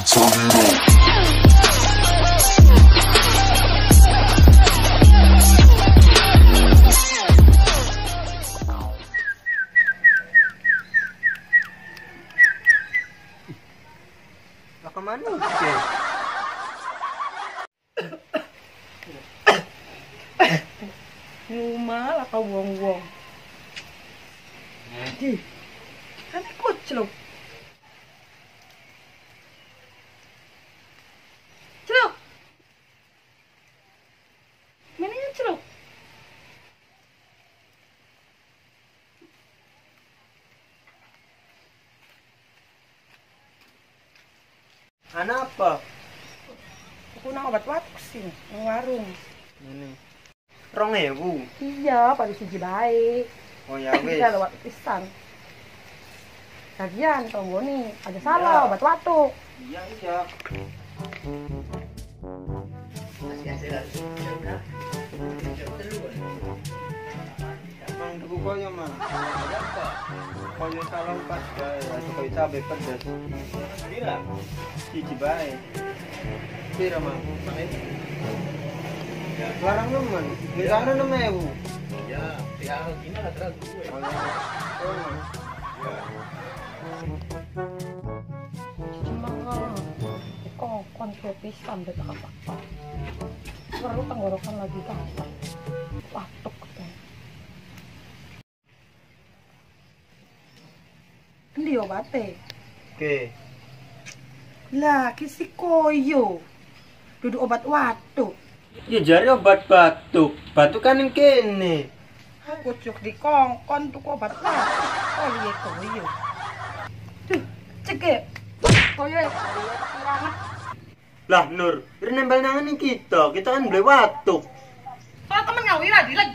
Kemana? Rumah lah kau buang-buang. Di, kan ikut celuk. Celuk. Mana yang celuk? Anak apa? Aku nak obat watuk sih, di warung. Ini. 2.000. Iya, pada siji baik. Oh ya wis. Bisa lewat pisan. Lagian tonggo nih, ada salah obat watuk. Iya iya. Mang duku koyo mah. Koyo salah pas gawe atau koyo cabe pedas. Pira? Siji bae. Pira mang? Ya. Larang nemen. Misalnya 6.000. Ya, ya gini lah terus gue. Cuma kalau kontrol pisan beta apa-apa. Perlu tenggorokan lagi kan. Watuk katanya. Ini obatnya. Oke. Lah, kisi koyo. Duduk obat watuk. Ya jari obat batuk. Batuk kan yang kene. Aku cuk di kongkon tuh obat watuk. Oh iya koyo. Tuh, cekek. Koyo ya. Lah Nur, ini nempel nangan kita kan beli batuk. Kalau temen ngawin lah, dileg.